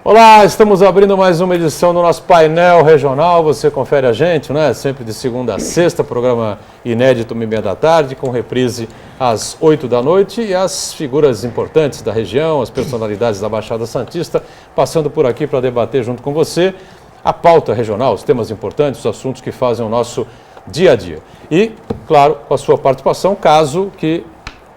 Olá, estamos abrindo mais uma edição do nosso painel regional. Você confere a gente, né? Sempre de segunda a sexta, programa inédito, 1h30 da tarde, com reprise às 8 da noite. E as figuras importantes da região, as personalidades da Baixada Santista, passando por aqui para debater junto com você a pauta regional, os temas importantes, os assuntos que fazem o nosso dia a dia. E, claro, com a sua participação, caso que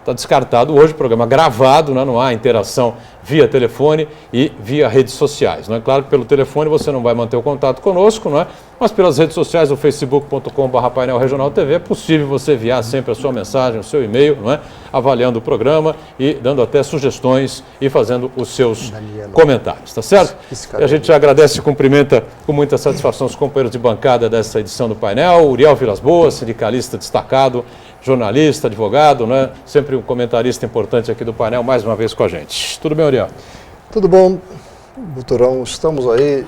está descartado hoje, programa gravado, né? Não há interação via telefone e via redes sociais. Não é claro que pelo telefone você não vai manter o contato conosco, não é? Mas pelas redes sociais, o facebook.com/painel regional TV, é possível você enviar sempre a sua mensagem, o seu e-mail, não é? Avaliando o programa e dando até sugestões e fazendo os seus comentários, tá certo? E a gente agradece e cumprimenta com muita satisfação os companheiros de bancada dessa edição do painel, Uriel Vilas Boas, sindicalista destacado, jornalista, advogado, né? Sempre um comentarista importante aqui do painel, mais uma vez com a gente. Tudo bem, Uriel? Tudo bom, Buturão. Estamos aí,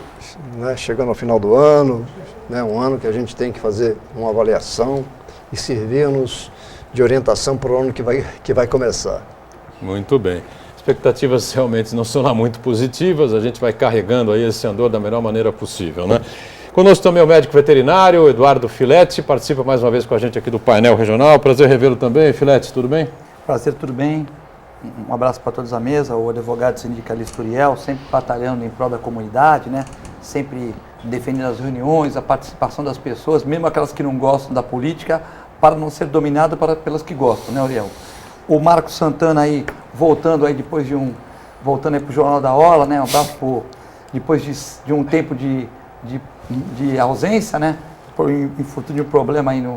né, chegando ao final do ano, né, um ano que a gente tem que fazer uma avaliação e servir-nos de orientação para o ano que vai começar. Muito bem. Expectativas realmente não são lá muito positivas, a gente vai carregando aí esse andor da melhor maneira possível, né? Conosco também o médico veterinário, Eduardo Filetti, participa mais uma vez com a gente aqui do painel regional. Prazer revê-lo também. Filetti, tudo bem? Prazer, tudo bem. Um abraço para todos à mesa, o advogado sindicalista Uriel, sempre batalhando em prol da comunidade, né? Sempre defendendo as reuniões, a participação das pessoas, mesmo aquelas que não gostam da política, para não ser dominado pelas que gostam, né, Uriel? O Marcos Santana aí, voltando aí voltando aí para o Jornal da Orla, né? Um abraço depois de um tempo de ausência, né? Por infortúnio de um problema aí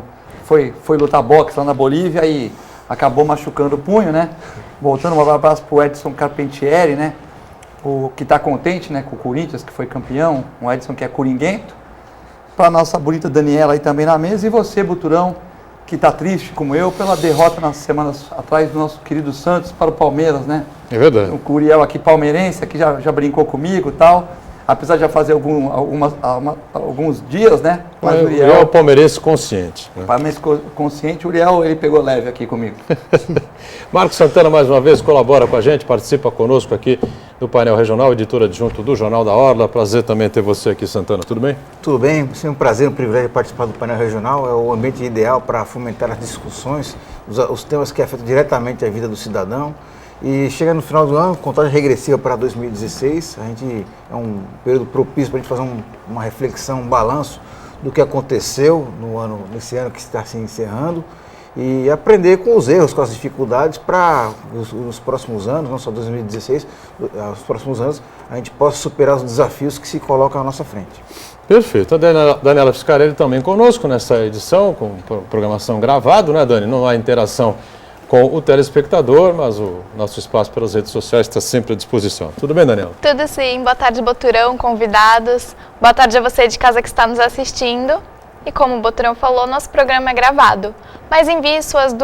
foi lutar boxe lá na Bolívia e acabou machucando o punho, né? Voltando, um abraço para o Edson Carpentieri, né? O que está contente, né? Com o Corinthians, que foi campeão, o Edson que é coringuento. Para a nossa bonita Daniela aí também na mesa. E você, Buturão, que está triste como eu, pela derrota nas semanas atrás do nosso querido Santos para o Palmeiras, né? É verdade. O Curiel aqui palmeirense, aqui já brincou comigo e tal. Apesar de já fazer alguns dias, né? Mas o Uriel é o palmeirense consciente. Né? Palmeirense consciente, o Uriel, ele pegou leve aqui comigo. Marcos Santana, mais uma vez, colabora com a gente, participa conosco aqui do painel regional, editor adjunto do Jornal da Orla. Prazer também ter você aqui, Santana. Tudo bem? Tudo bem. É um prazer, um privilégio participar do painel regional. É o ambiente ideal para fomentar as discussões, os temas que afetam diretamente a vida do cidadão. E chega no final do ano, contagem regressiva para 2016, é um período propício para a gente fazer uma reflexão, um balanço do que aconteceu nesse ano que está se encerrando e aprender com os erros, com as dificuldades para os próximos anos, não só 2016, os próximos anos, a gente possa superar os desafios que se colocam à nossa frente. Perfeito. A Daniela Fiscarelli também conosco nessa edição, com programação gravada, né, Dani? Não há interação com o telespectador, mas o nosso espaço pelas redes sociais está sempre à disposição. Tudo bem, Daniela? Tudo sim. Boa tarde, Boturão, convidados. Boa tarde a você de casa que está nos assistindo. E como o Boturão falou, nosso programa é gravado. Mas envie suas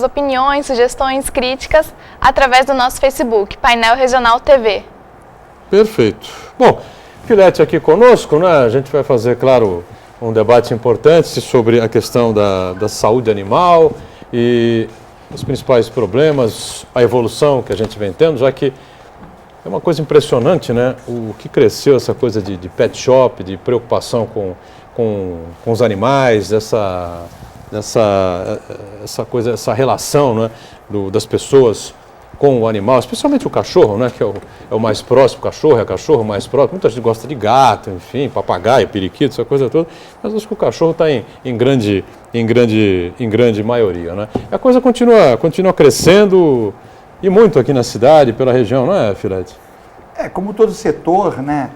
opiniões, sugestões, críticas através do nosso Facebook, Painel Regional TV. Perfeito. Bom, Filetti aqui conosco, né? A gente vai fazer, claro, um debate importante sobre a questão da saúde animal e os principais problemas, a evolução que a gente vem tendo, já que é uma coisa impressionante, né? O que cresceu essa coisa de pet shop, de preocupação com os animais, essa relação, né, das pessoas com o animal, especialmente o cachorro, né, que é o mais próximo, o cachorro é o cachorro mais próximo. Muita gente gosta de gato, enfim, papagaio, periquito, essa coisa toda, mas acho que o cachorro está em grande maioria, né? A coisa continua crescendo e muito aqui na cidade, pela região, não é, Filetti? Como todo setor, né,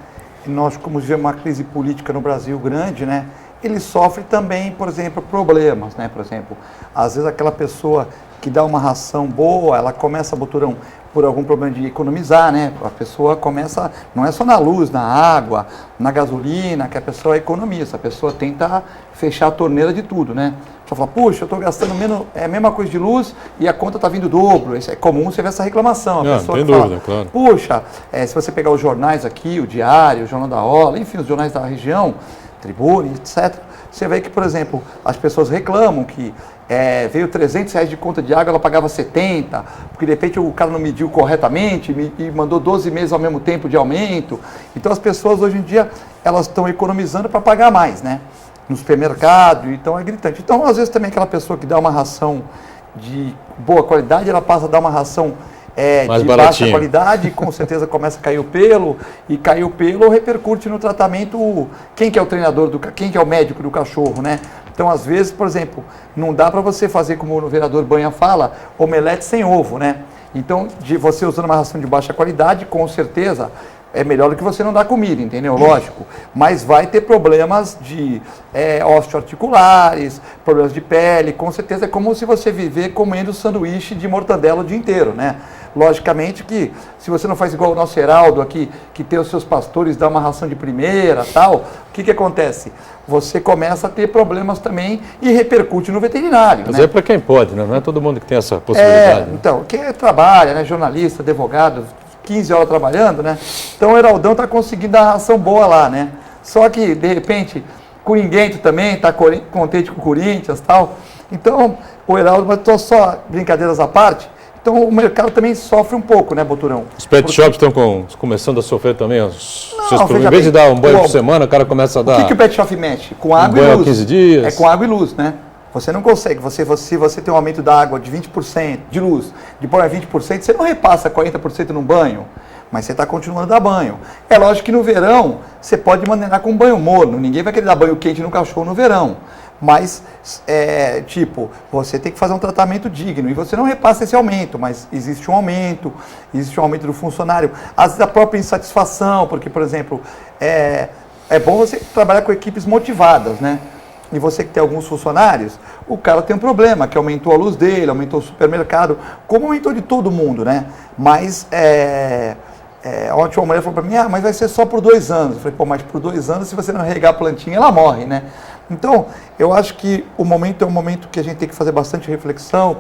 nós como vivemos uma crise política no Brasil grande, né, ele sofre também, por exemplo, problemas, né, por exemplo, às vezes aquela pessoa que dá uma ração boa, ela começa, Buturão, por algum problema de economizar, né? A pessoa começa, não é só na luz, na água, na gasolina, que a pessoa economiza, a pessoa tenta fechar a torneira de tudo, né? A pessoa fala, puxa, eu estou gastando menos, é a mesma coisa de luz e a conta está vindo dobro. Isso é comum você ver essa reclamação. A pessoa tem fala, dúvida, claro. Puxa, se você pegar os jornais aqui, o Diário, o Jornal da Orla, enfim, os jornais da região, Tribune, etc., você vê que, por exemplo, as pessoas reclamam que veio R$300 de conta de água, ela pagava 70, porque de repente o cara não mediu corretamente e mandou 12 meses ao mesmo tempo de aumento. Então as pessoas hoje em dia, elas estão economizando para pagar mais, né? No supermercado, então é gritante. Então às vezes também aquela pessoa que dá uma ração de boa qualidade, ela passa a dar uma ração de baixa qualidade, com certeza começa a cair o pelo, e cair o pelo repercute no tratamento, quem que é o treinador, quem que é o médico do cachorro, né? Então, às vezes, por exemplo, não dá para você fazer, como o vereador Banha fala, omelete sem ovo, né? Então, de você usando uma ração de baixa qualidade, com certeza, é melhor do que você não dar comida, entendeu? Lógico. Mas vai ter problemas de osteoarticulares, problemas de pele, com certeza é como se você viver comendo sanduíche de mortadela o dia inteiro, né? Logicamente que, se você não faz igual o nosso Heraldo aqui, que tem os seus pastores, dá uma ração de primeira, tal, o que acontece? Você começa a ter problemas também e repercute no veterinário. Mas né? é para quem pode, né? Não é todo mundo que tem essa possibilidade. Né? Então, quem trabalha, né? Jornalista, advogado, 15 horas trabalhando, né? Então o Heraldão está conseguindo dar ração boa lá, né? Só que, de repente, Coringuento também está contente com o Corinthians e tal. Então, o Heraldo, mas estou só brincadeiras à parte, então o mercado também sofre um pouco, né, Boturão? Os pet shops estão começando a sofrer também os seus problemas. Em vez de dar um banho por semana, o cara começa a dar... O que o pet shop mexe? Com água e luz. 15 dias. É com água e luz, né? Você não consegue, se você tem um aumento da água de 20%, de luz, de pôr a 20%, você não repassa 40% num banho, mas você está continuando a dar banho. É lógico que no verão, você pode maneirar com banho morno, ninguém vai querer dar banho quente no cachorro no verão. Mas, você tem que fazer um tratamento digno e você não repassa esse aumento, mas existe um aumento do funcionário. Às vezes a própria insatisfação, porque, por exemplo, é bom você trabalhar com equipes motivadas, né? E você que tem alguns funcionários, o cara tem um problema, que aumentou a luz dele, aumentou o supermercado, como aumentou de todo mundo, né? Mas, ontem uma mulher falou para mim, mas vai ser só por 2 anos. Eu falei, mas por 2 anos, se você não regar a plantinha, ela morre, né? Então, eu acho que o momento é um momento que a gente tem que fazer bastante reflexão,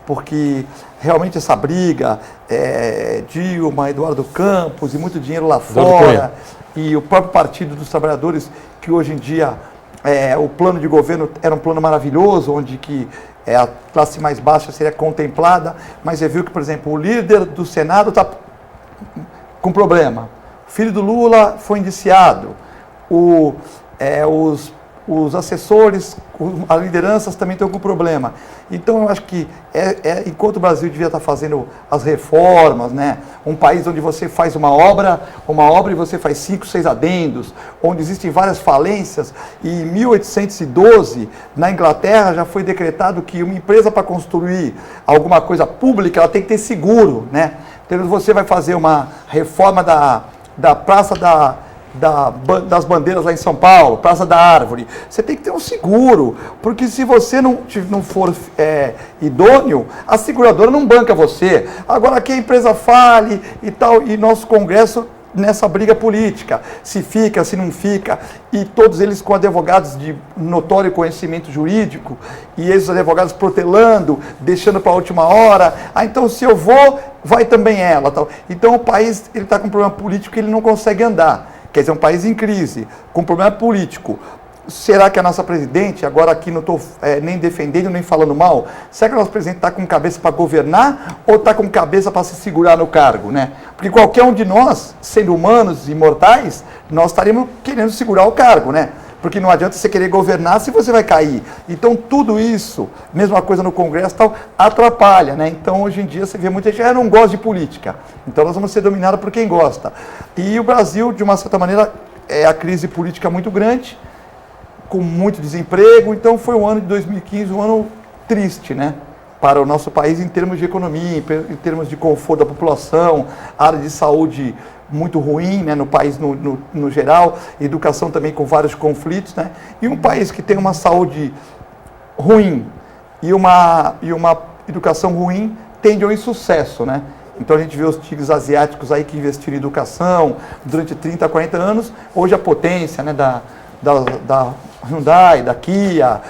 porque realmente essa briga, Dilma, Eduardo Campos e muito dinheiro lá fora, e o próprio Partido dos Trabalhadores, que hoje em dia o plano de governo era um plano maravilhoso, onde que a classe mais baixa seria contemplada, mas você viu que, por exemplo, o líder do Senado está com problema, o filho do Lula foi indiciado, os assessores, as lideranças também estão com problema. Então, eu acho que enquanto o Brasil devia estar fazendo as reformas, né? Um país onde você faz uma obra e você faz 5, 6 adendos, onde existem várias falências, e em 1812, na Inglaterra, já foi decretado que uma empresa para construir alguma coisa pública, ela tem que ter seguro, né? Então, você vai fazer uma reforma da Praça das Bandeiras lá em São Paulo, Praça da Árvore, você tem que ter um seguro, porque se você não for idôneo, a seguradora não banca você. Agora que a empresa fale e tal, e nosso Congresso nessa briga política, se fica, se não fica, e todos eles com advogados de notório conhecimento jurídico, e esses advogados protelando, deixando para a última hora, então se eu vou, vai também ela. Tal. Então o país está com um problema político que ele não consegue andar. Quer dizer, um país em crise, com problema político. Será que a nossa presidente, agora aqui não estou nem defendendo, nem falando mal, será que a nossa presidente está com cabeça para governar ou está com cabeça para se segurar no cargo, né? Porque qualquer um de nós, sendo humanos e mortais, nós estaríamos querendo segurar o cargo, né? Porque não adianta você querer governar se você vai cair. Então, tudo isso, mesma coisa no Congresso, tal, atrapalha, né? Então, hoje em dia, você vê muita gente, não gosta de política. Então, nós vamos ser dominados por quem gosta. E o Brasil, de uma certa maneira, a crise política muito grande, com muito desemprego. Então, foi um ano de 2015, um ano triste, né? Para o nosso país em termos de economia, em termos de conforto da população, área de saúde muito ruim, né, no país no geral, educação também com vários conflitos, né, e um país que tem uma saúde ruim e uma educação ruim tende ao insucesso, né. Então a gente vê os tigres asiáticos aí que investiram em educação durante 30, 40 anos, hoje a potência, né, da Hyundai, da Kia,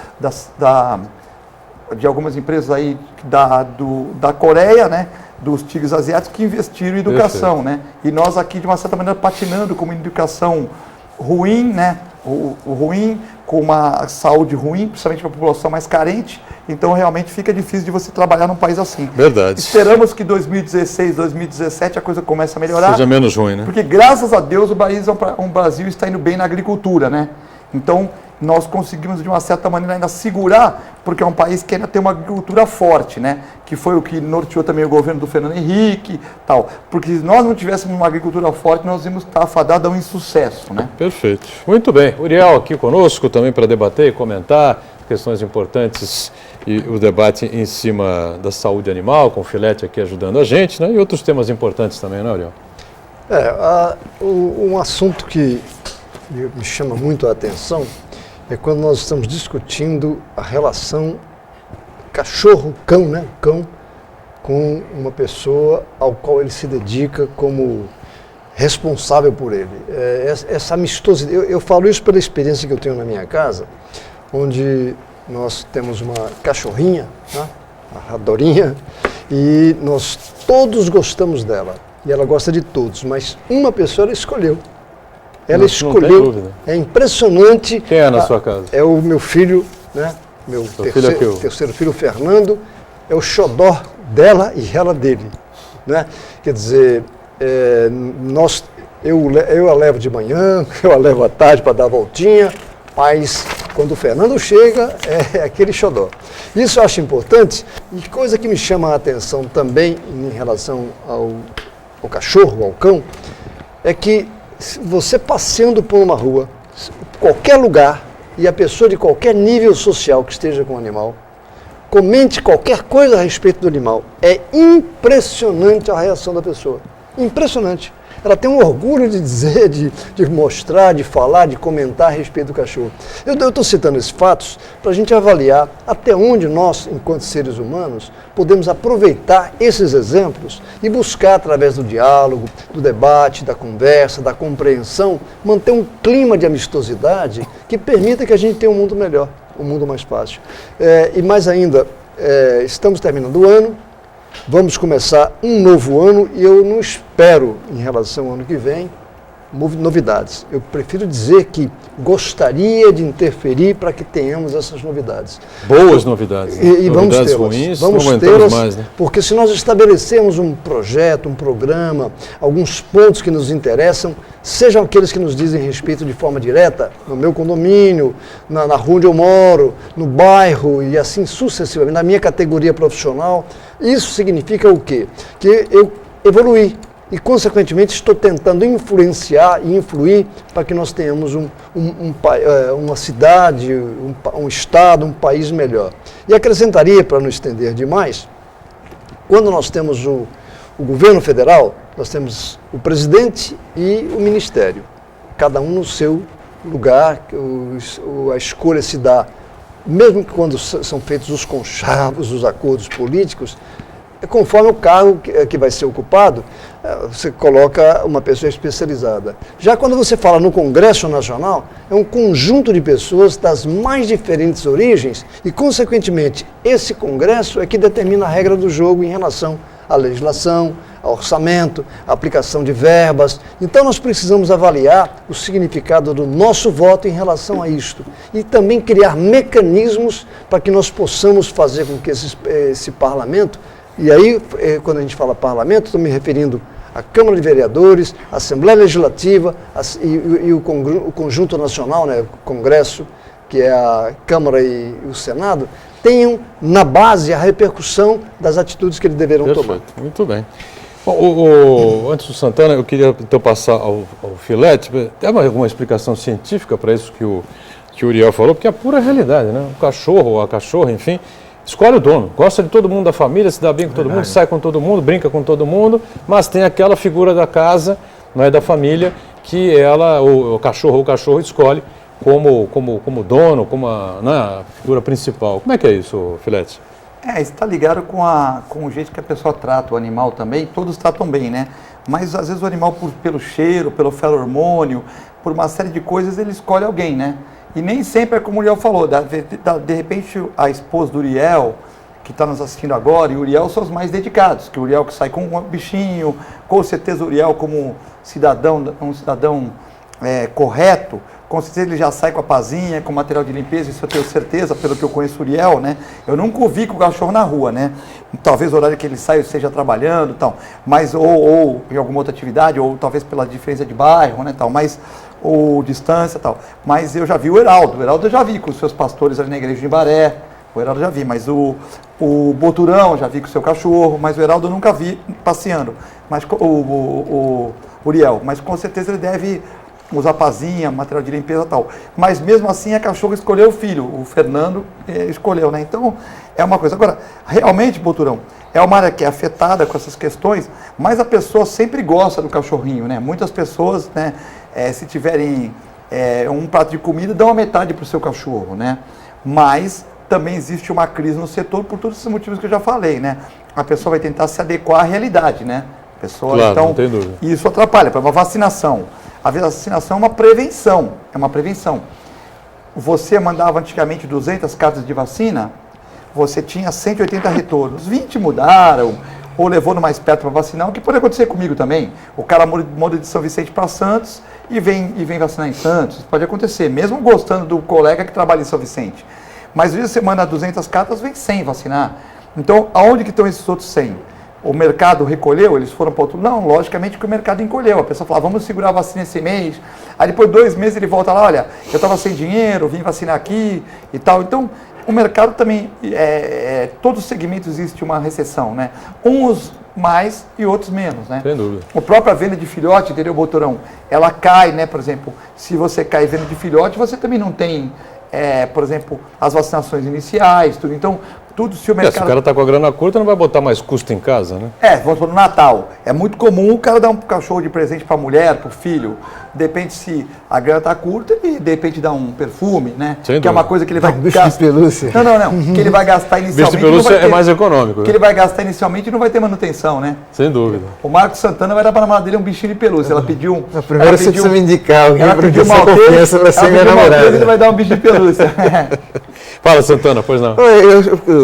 de algumas empresas aí da Coreia, né, dos tigres asiáticos que investiram em educação, né? E nós aqui, de uma certa maneira, patinando com uma educação ruim, né? ruim, com uma saúde ruim, principalmente para a população mais carente. Então, realmente fica difícil de você trabalhar num país assim. Verdade. Esperamos que 2016, 2017 a coisa comece a melhorar. Seja menos ruim, né? Porque, graças a Deus, o Brasil está indo bem na agricultura, né? Então, nós conseguimos, de uma certa maneira, ainda segurar, porque é um país que ainda tem uma agricultura forte, né? Que foi o que norteou também o governo do Fernando Henrique, tal. Porque se nós não tivéssemos uma agricultura forte, nós íamos estar afadados a um insucesso, né? Perfeito. Muito bem. Uriel aqui conosco também para debater e comentar questões importantes e o debate em cima da saúde animal, com o Filete aqui ajudando a gente, né? E outros temas importantes também, né, Uriel? Um assunto que me chama muito a atenção é quando nós estamos discutindo a relação cachorro-cão, né? Cão com uma pessoa ao qual ele se dedica como responsável por ele. Essa amistosidade, eu falo isso pela experiência que eu tenho na minha casa, onde nós temos uma cachorrinha, né? A Dorinha, e nós todos gostamos dela. E ela gosta de todos, mas uma pessoa ela escolheu. Ela escolheu. É impressionante. Quem é na sua casa? É o meu filho, né? Meu terceiro filho, Fernando, é o xodó dela e ela dele, né? Quer dizer, eu a levo de manhã, eu a levo à tarde para dar a voltinha, mas quando o Fernando chega, é aquele xodó. Isso eu acho importante, e coisa que me chama a atenção também em relação ao cachorro, ao cão, é que você passeando por uma rua, qualquer lugar, e a pessoa de qualquer nível social que esteja com o animal, comente qualquer coisa a respeito do animal, é impressionante a reação da pessoa. Impressionante. Ela tem um orgulho de dizer, de mostrar, de falar, de comentar a respeito do cachorro. Eu estou citando esses fatos para a gente avaliar até onde nós, enquanto seres humanos, podemos aproveitar esses exemplos e buscar, através do diálogo, do debate, da conversa, da compreensão, manter um clima de amistosidade que permita que a gente tenha um mundo melhor, um mundo mais fácil. E mais ainda, estamos terminando o ano, vamos começar um novo ano e eu não espero, em relação ao ano que vem, novidades. Eu prefiro dizer que gostaria de interferir para que tenhamos essas novidades. Boas novidades. Né? E vamos novidades tê-las. ruins, vamos não tê-las, mais, né? porque se nós estabelecemos um projeto, um programa, alguns pontos que nos interessam, sejam aqueles que nos dizem respeito de forma direta, no meu condomínio, na rua onde eu moro, no bairro e assim sucessivamente, na minha categoria profissional, isso significa o quê? Que eu evoluí. E, consequentemente, estou tentando influenciar e influir para que nós tenhamos uma cidade, um estado, um país melhor. E acrescentaria, para não estender demais, quando nós temos o governo federal, nós temos o presidente e o ministério, cada um no seu lugar, a escolha se dá, mesmo que quando são feitos os conchavos, os acordos políticos, conforme o cargo que vai ser ocupado, você coloca uma pessoa especializada. Já quando você fala no Congresso Nacional, é um conjunto de pessoas das mais diferentes origens e, consequentemente, esse Congresso é que determina a regra do jogo em relação à legislação, ao orçamento, à aplicação de verbas. Então, nós precisamos avaliar o significado do nosso voto em relação a isto e também criar mecanismos para que nós possamos fazer com que esse parlamento. E aí, quando a gente fala parlamento, estou me referindo à Câmara de Vereadores, à Assembleia Legislativa e o Conjunto Nacional, né, o Congresso, que é a Câmara e o Senado, tenham na base a repercussão das atitudes que eles deverão tomar. Muito bem. Bom, antes do Santana, eu queria então passar ao Filete. Tem alguma explicação científica para isso que o Uriel falou? Porque é a pura realidade, né? O cachorro ou a cachorra, enfim, escolhe o dono, gosta de todo mundo da família, se dá bem com todo mundo, sai com todo mundo, brinca com todo mundo, mas tem aquela figura da casa, não é, da família, que ela, o cachorro ou o cachorro escolhe como dono, como a figura principal. Como é que é isso, Filete? Está ligado com o jeito que a pessoa trata o animal também, todos tratam bem, né? Mas às vezes o animal, pelo cheiro, pelo feromônio, por uma série de coisas, ele escolhe alguém, né? E nem sempre é como o Uriel falou, de repente a esposa do Uriel, que está nos assistindo agora, e o Uriel são os mais dedicados, que o Uriel que sai com um bichinho, com certeza o Uriel como um cidadão correto, com certeza ele já sai com a pazinha, com material de limpeza, isso eu tenho certeza, pelo que eu conheço o Uriel, né? Eu nunca o vi com o cachorro na rua, né? Talvez o horário que ele sai esteja trabalhando e tal, mas ou em alguma outra atividade, ou talvez pela diferença de bairro, né, tal, mas ou distância e tal. Mas eu já vi o Heraldo eu já vi com os seus pastores ali na igreja de Imbaré, o Heraldo eu já vi, mas o Boturão eu já vi com o seu cachorro, mas o Heraldo eu nunca vi passeando, mas o Uriel, mas com certeza ele deve usar pazinha, material de limpeza e tal. Mas mesmo assim a cachorra escolheu o filho, o Fernando escolheu, né? Então é uma coisa. Agora, realmente, Boturão, é uma área que é afetada com essas questões, mas a pessoa sempre gosta do cachorrinho, né? Muitas pessoas, né, se tiverem um prato de comida, dão a metade para o seu cachorro, né? Mas também existe uma crise no setor por todos esses motivos que eu já falei, né? A pessoa vai tentar se adequar à realidade, né? A pessoa, claro, então, não tem dúvida. Isso atrapalha. Para uma vacinação, a vacinação é uma prevenção, Você mandava antigamente 200 cartas de vacina, você tinha 180 retornos, 20 mudaram, ou levou no mais perto para vacinar, o que pode acontecer comigo também. O cara muda de São Vicente para Santos e vem vacinar em Santos, pode acontecer, mesmo gostando do colega que trabalha em São Vicente. Mas às vezes você manda 200 cartas, vem 100 vacinar. Então, aonde que estão esses outros 100? O mercado recolheu, eles foram para outro... Não, logicamente que o mercado encolheu. A pessoa fala, vamos segurar a vacina esse mês. Aí depois de 2 meses ele volta lá, olha, eu estava sem dinheiro, vim vacinar aqui e tal. Então, o mercado também, todos os segmentos existe uma recessão, né? Uns mais e outros menos, né? Sem dúvida. A própria venda de filhote, entendeu, Boturão? Ela cai, né? Por exemplo, se você cai venda de filhote, você também não tem, por exemplo, as vacinações iniciais, tudo. Então, tudo se o mercado... Se o cara está com a grana curta, não vai botar mais custo em casa, né? Vamos falar no Natal. É muito comum o cara dar um cachorro de presente para a mulher, para o filho. Depende se a grana está curta, e de repente dá um perfume, né? Sem que é uma coisa que ele vai bicho de pelúcia. Não. Que ele vai gastar inicialmente. Bicho de pelúcia é mais econômico. Que ele vai gastar inicialmente e não vai ter manutenção, né? Sem dúvida. O Marcos Santana vai dar para a namorada dele um bichinho de pelúcia. Ela pediu um... Primeiro você precisa me indicar alguém ela para pediu ter essa confiança para ser minha namorada. Ele vai dar um bicho de pelúcia. Fala, Santana, pois não.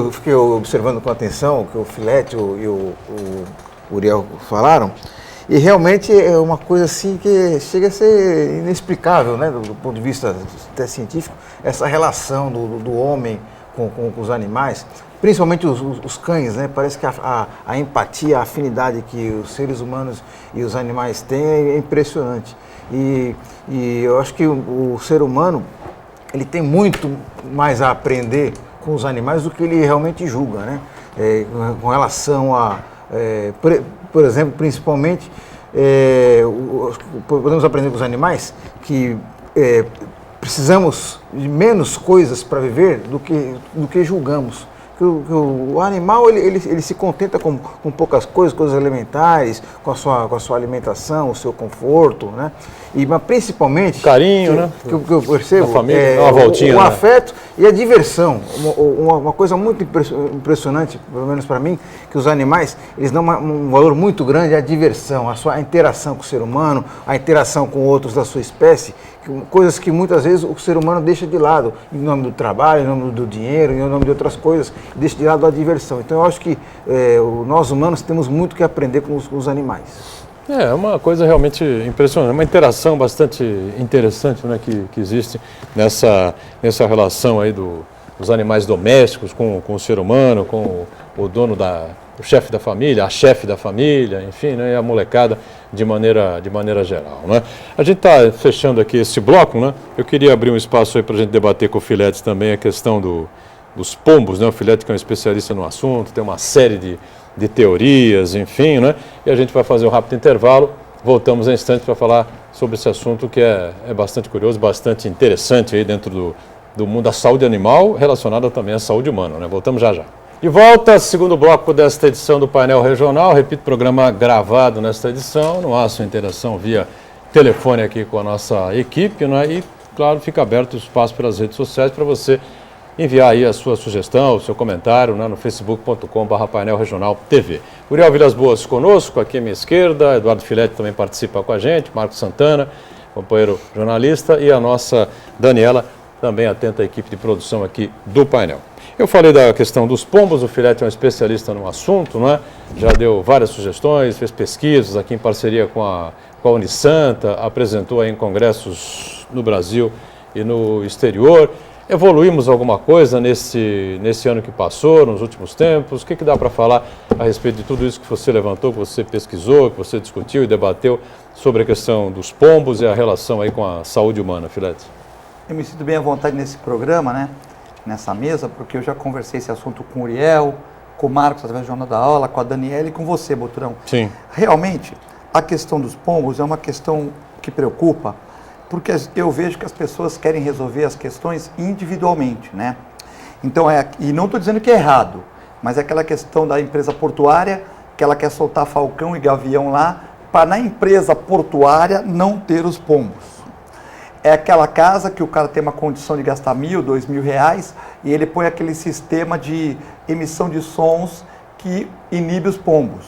Eu fiquei observando com atenção o que o Filete e o Uriel falaram, e realmente é uma coisa assim que chega a ser inexplicável, né, do ponto de vista até científico, essa relação do homem com os animais, principalmente os cães, né? Parece que a empatia, a afinidade que os seres humanos e os animais têm é impressionante. E eu acho que o ser humano, ele tem muito mais a aprender com os animais do que ele realmente julga, né? Com relação a, por exemplo, principalmente, podemos aprender com os animais que precisamos de menos coisas para viver do que julgamos. O animal ele se contenta com poucas coisas elementares, com a sua alimentação, o seu conforto, né? Mas principalmente carinho, né? Que eu percebo, da família, uma voltinha, o né? afeto e a diversão. Uma coisa muito impressionante, pelo menos para mim, que os animais eles dão um valor muito grande à diversão, a interação com o ser humano, a interação com outros da sua espécie, coisas que muitas vezes o ser humano deixa de lado, em nome do trabalho, em nome do dinheiro, em nome de outras coisas, deixa de lado a diversão. Então eu acho que nós humanos temos muito que aprender com os animais. É uma coisa realmente impressionante, uma interação bastante interessante, né, que existe nessa relação aí dos animais domésticos com o ser humano, com o dono o chefe da família, a chefe da família, enfim, né, e a molecada de maneira geral, né? A gente está fechando aqui esse bloco, né? Eu queria abrir um espaço aí para a gente debater com o Filete também a questão dos pombos, né? O Filete que é um especialista no assunto, tem uma série de teorias, enfim, né? E a gente vai fazer um rápido intervalo, voltamos em instantes para falar sobre esse assunto que é bastante curioso, bastante interessante aí dentro do mundo da saúde animal, relacionada também à saúde humana, né? Voltamos já. De volta, segundo bloco desta edição do Painel Regional, repito, programa gravado nesta edição, não há sua interação via telefone aqui com a nossa equipe, né? E, claro, fica aberto o espaço pelas redes sociais para você enviar aí a sua sugestão, o seu comentário, né, no facebook.com/Painel Regional TV. Uriel Vilas Boas conosco, aqui à minha esquerda, Eduardo Filete também participa com a gente, Marcos Santana, companheiro jornalista, e a nossa Daniela, também atenta à equipe de produção aqui do painel. Eu falei da questão dos pombos, o Filete é um especialista no assunto, né? Já deu várias sugestões, fez pesquisas aqui em parceria com a com a Unisanta, apresentou aí em congressos no Brasil e no exterior. Evoluímos alguma coisa nesse ano que passou, nos últimos tempos? O que dá para falar a respeito de tudo isso que você levantou, que você pesquisou, que você discutiu e debateu sobre a questão dos pombos e a relação aí com a saúde humana, Filete? Eu me sinto bem à vontade nesse programa, né? Nessa mesa, porque eu já conversei esse assunto com o Uriel, com o Marcos, através do Jornal da Aula, com a Daniela e com você, Boturão. Sim. Realmente, a questão dos pombos é uma questão que preocupa, porque eu vejo que as pessoas querem resolver as questões individualmente, né? Então, e não estou dizendo que é errado, mas é aquela questão da empresa portuária, que ela quer soltar falcão e gavião lá, para na empresa portuária não ter os pombos. É aquela casa que o cara tem uma condição de gastar R$1.000, R$2.000 e ele põe aquele sistema de emissão de sons que inibe os pombos.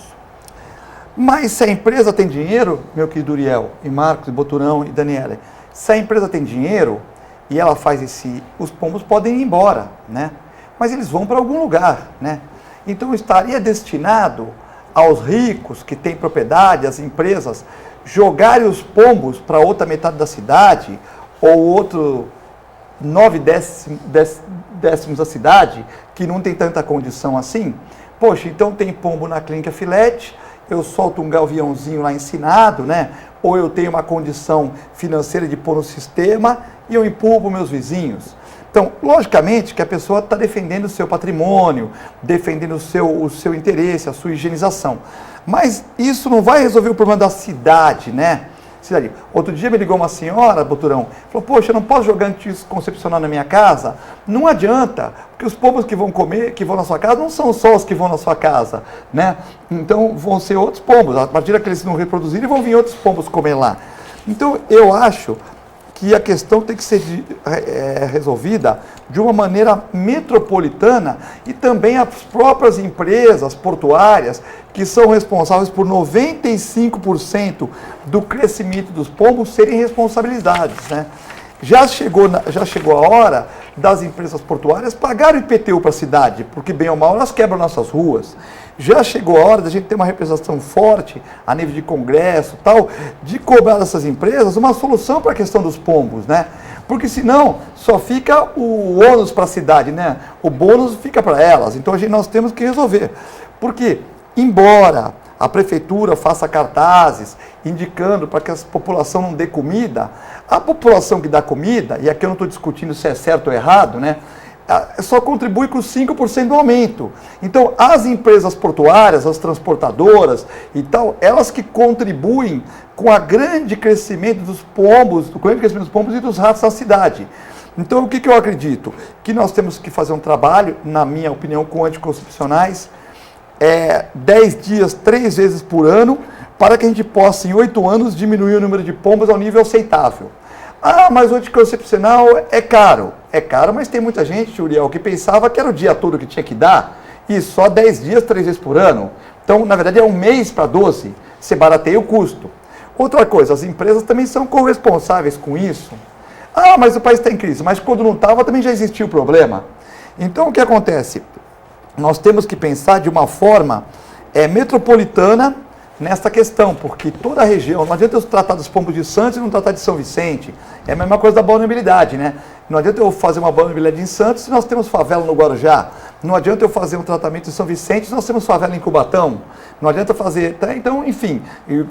Mas se a empresa tem dinheiro, meu querido Uriel, e Marcos, e Boturão, e Daniela, se a empresa tem dinheiro e ela faz os pombos podem ir embora, né? Mas eles vão para algum lugar, né? Então estaria destinado aos ricos que têm propriedade, às empresas, jogarem os pombos para outra metade da cidade, ou outro 9 décimos da cidade, que não tem tanta condição assim. Poxa, então tem pombo na clínica Filete, eu solto um gaviãozinho lá ensinado, né? Ou eu tenho uma condição financeira de pôr no sistema e eu empurro para os meus vizinhos. Então, logicamente que a pessoa está defendendo o seu patrimônio, defendendo o seu interesse, a sua higienização. Mas isso não vai resolver o problema da cidade, né? Outro dia me ligou uma senhora, Boturão, falou, poxa, eu não posso jogar anticoncepcional na minha casa? Não adianta, porque os pombos que vão comer, que vão na sua casa, não são só os que vão na sua casa, né? Então vão ser outros pombos, a partir daqueles que não reproduzirem, vão vir outros pombos comer lá. Então eu acho que a questão tem que ser resolvida de uma maneira metropolitana e também as próprias empresas portuárias que são responsáveis por 95% do crescimento dos pombos serem responsabilidades, né? Já chegou a hora das empresas portuárias pagarem o IPTU para a cidade, porque bem ou mal elas quebram nossas ruas. Já chegou a hora da gente ter uma representação forte a nível de congresso, tal, de cobrar dessas empresas uma solução para a questão dos pombos, né? Porque senão só fica o ônus para a cidade, né? O bônus fica para elas. Então nós temos que resolver. Porque, embora a prefeitura faça cartazes indicando para que a população não dê comida, a população que dá comida, e aqui eu não estou discutindo se é certo ou errado, né? Só contribui com 5% do aumento. Então, as empresas portuárias, as transportadoras e tal, elas que contribuem com o grande crescimento dos pombos, e dos ratos na cidade. Então, o que eu acredito? Que nós temos que fazer um trabalho, na minha opinião, com anticoncepcionais, 10 dias, 3 vezes por ano, para que a gente possa, em 8 anos, diminuir o número de pombos ao nível aceitável. Ah, mas o anticoncepcional é caro. É caro, mas tem muita gente, Uriel, que pensava que era o dia todo que tinha que dar e só 10 dias, 3 vezes por ano. Então, na verdade, é 1 mês para 12. Você barateia o custo. Outra coisa, as empresas também são corresponsáveis com isso. Ah, mas o país está em crise. Mas quando não estava, também já existia o problema. Então, o que acontece? Nós temos que pensar de uma forma metropolitana nesta questão, porque toda a região, não adianta eu tratar dos pombos de Santos e não tratar de São Vicente. É a mesma coisa da balneabilidade, né? Não adianta eu fazer uma balneabilidade em Santos se nós temos favela no Guarujá. Não adianta eu fazer um tratamento em São Vicente se nós temos favela em Cubatão. Não adianta fazer... Então, enfim,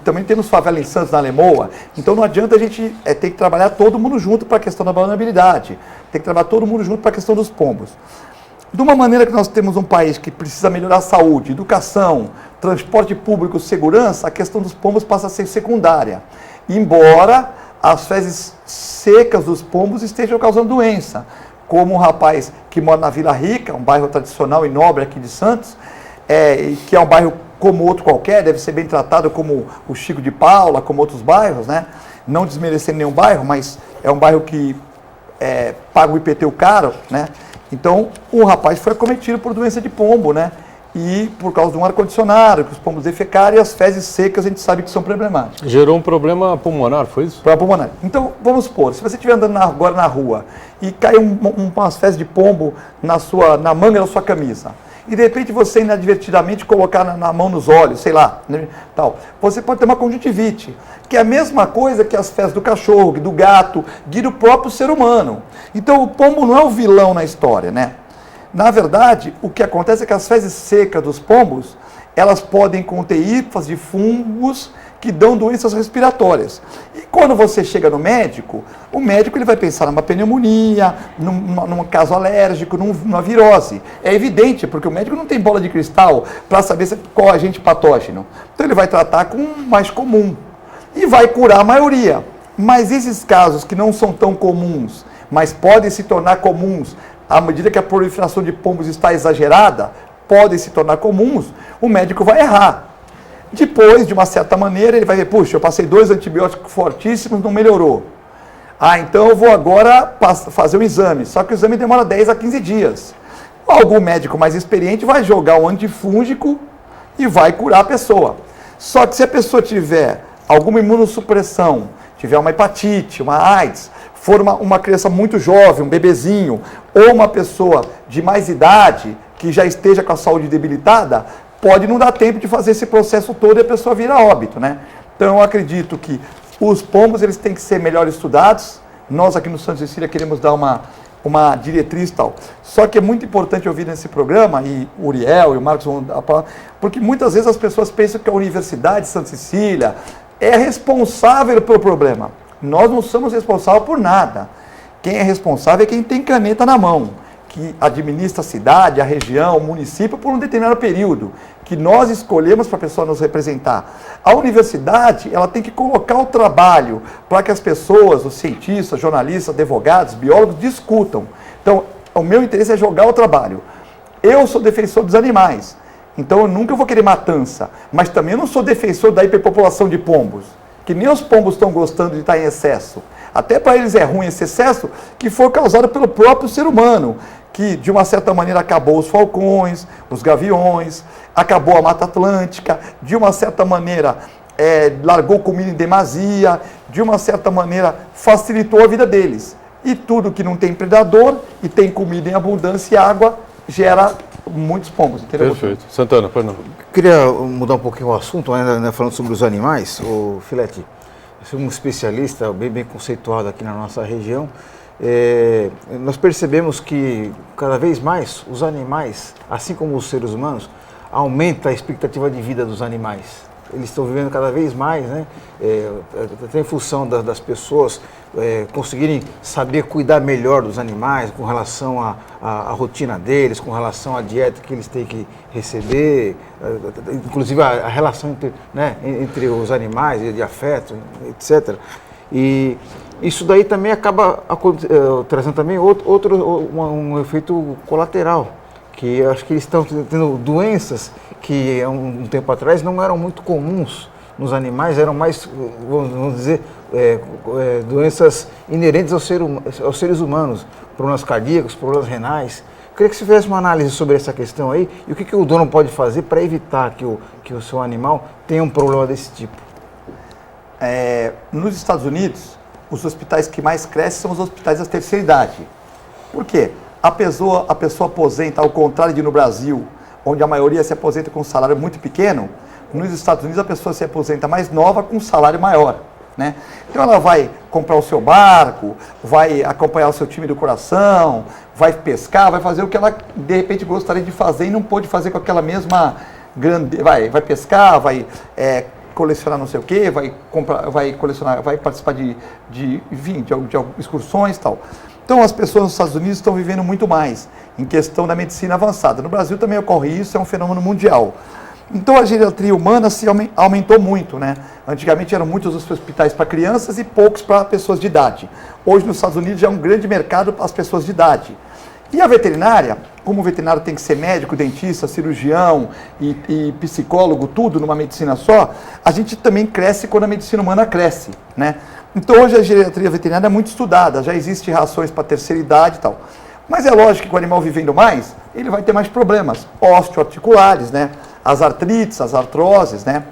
também temos favela em Santos, na Lemoa. Então não adianta a gente ter que trabalhar todo mundo junto para a questão da balneabilidade. Tem que trabalhar todo mundo junto para a questão dos pombos. De uma maneira que nós temos um país que precisa melhorar a saúde, educação, transporte público, segurança, a questão dos pombos passa a ser secundária. Embora as fezes secas dos pombos estejam causando doença. Como um rapaz que mora na Vila Rica, um bairro tradicional e nobre aqui de Santos, que é um bairro como outro qualquer, deve ser bem tratado como o Chico de Paula, como outros bairros, né? Não desmerecendo nenhum bairro, mas é um bairro que paga o IPTU caro, né? Então, o rapaz foi acometido por doença de pombo, né? E por causa de um ar-condicionado, que os pombos defecaram e as fezes secas a gente sabe que são problemáticas. Gerou um problema pulmonar, foi isso? Problema pulmonar. Então, vamos supor, se você estiver andando agora na rua e cai umas fezes de pombo na manga da sua camisa, e de repente você inadvertidamente colocar na mão nos olhos, sei lá, né, tal. Você pode ter uma conjuntivite, que é a mesma coisa que as fezes do cachorro, do gato, do próprio ser humano. Então o pombo não é o vilão na história, né? Na verdade, o que acontece é que as fezes secas dos pombos, elas podem conter hifas de fungos que dão doenças respiratórias. E quando você chega no médico, o médico ele vai pensar numa pneumonia, num caso alérgico, numa virose. É evidente, porque o médico não tem bola de cristal para saber qual é agente patógeno. Então ele vai tratar com o mais comum e vai curar a maioria. Mas esses casos que não são tão comuns, mas podem se tornar comuns à medida que a proliferação de pombos está exagerada, podem se tornar comuns, o médico vai errar. Depois, de uma certa maneira, ele vai ver, puxa, eu passei 2 antibióticos fortíssimos, não melhorou. Ah, então eu vou agora fazer o exame, só que o exame demora 10 a 15 dias. Algum médico mais experiente vai jogar o antifúngico e vai curar a pessoa. Só que se a pessoa tiver alguma imunossupressão, tiver uma hepatite, uma AIDS, for uma criança muito jovem, um bebezinho, ou uma pessoa de mais idade, que já esteja com a saúde debilitada, pode não dar tempo de fazer esse processo todo e a pessoa vira óbito, né? Então eu acredito que os pombos eles têm que ser melhor estudados. Nós aqui no Santa Cecília queremos dar uma diretriz e tal. Só que é muito importante ouvir nesse programa, e o Uriel e o Marcos vão dar, porque muitas vezes as pessoas pensam que a Universidade de Santa Cecília é responsável pelo problema. Nós não somos responsáveis por nada. Quem é responsável é quem tem caneta na mão, que administra a cidade, a região, o município por um determinado período, que nós escolhemos para a pessoa nos representar. A universidade, ela tem que colocar o trabalho para que as pessoas, os cientistas, jornalistas, advogados, biólogos, discutam. Então, o meu interesse é jogar o trabalho. Eu sou defensor dos animais, então eu nunca vou querer matança, mas também eu não sou defensor da hiperpopulação de pombos, que nem os pombos estão gostando de estar em excesso. Até para eles é ruim esse excesso que foi causado pelo próprio ser humano, que de uma certa maneira acabou os falcões, os gaviões, acabou a Mata Atlântica, de uma certa maneira largou comida em demasia, de uma certa maneira facilitou a vida deles. E tudo que não tem predador e tem comida em abundância e água gera muitos pombos. Entendeu? Perfeito. Santana, pois não. Queria mudar um pouquinho o assunto, ainda falando sobre os animais. O Filete, você é um especialista bem conceituado aqui na nossa região. Nós percebemos que cada vez mais os animais, assim como os seres humanos, aumenta a expectativa de vida dos animais. Eles estão vivendo cada vez mais, né? Até em função das pessoas conseguirem saber cuidar melhor dos animais, com relação à rotina deles, com relação à dieta que eles têm que receber, inclusive a relação entre os animais, de afeto, etc. E isso daí também acaba trazendo também um efeito colateral, que acho que eles estão tendo doenças que há um tempo atrás não eram muito comuns nos animais, eram mais, vamos dizer, doenças inerentes aos seres humanos, problemas cardíacos, problemas renais. Queria que você fizesse uma análise sobre essa questão aí e o que o dono pode fazer para evitar que o seu animal tenha um problema desse tipo. Nos Estados Unidos, os hospitais que mais crescem são os hospitais da terceira idade. Por quê? A pessoa aposenta, ao contrário de no Brasil, onde a maioria se aposenta com um salário muito pequeno, nos Estados Unidos a pessoa se aposenta mais nova com um salário maior, né? Então ela vai comprar o seu barco, vai acompanhar o seu time do coração, vai pescar, vai fazer o que ela de repente gostaria de fazer e não pôde fazer com aquela mesma grande... Vai pescar, vai colecionar não sei o quê, vai colecionar, vai participar de excursões e tal. Então as pessoas nos Estados Unidos estão vivendo muito mais em questão da medicina avançada. No Brasil também ocorre isso, é um fenômeno mundial. Então a geriatria humana se aumentou muito, né? Antigamente eram muitos os hospitais para crianças e poucos para pessoas de idade. Hoje nos Estados Unidos já é um grande mercado para as pessoas de idade. E a veterinária, como o veterinário tem que ser médico, dentista, cirurgião e psicólogo, tudo numa medicina só, a gente também cresce quando a medicina humana cresce, né? Então hoje a geriatria veterinária é muito estudada, já existem rações para terceira idade e tal. Mas é lógico que com o animal vivendo mais, ele vai ter mais problemas osteoarticulares, né? As artrites, as artroses, né?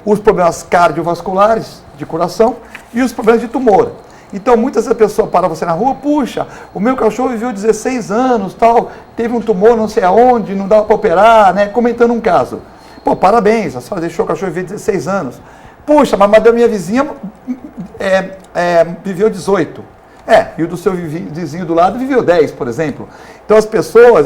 Os problemas cardiovasculares de coração e os problemas de tumor. Então, muitas vezes a pessoa para você na rua, puxa, o meu cachorro viveu 16 anos, tal, teve um tumor não sei aonde, não dava para operar, né? Comentando um caso. Pô, parabéns, a senhora deixou o cachorro viver 16 anos. Puxa, mas a minha vizinha viveu 18. E o do seu vizinho do lado viveu 10, por exemplo. Então as pessoas,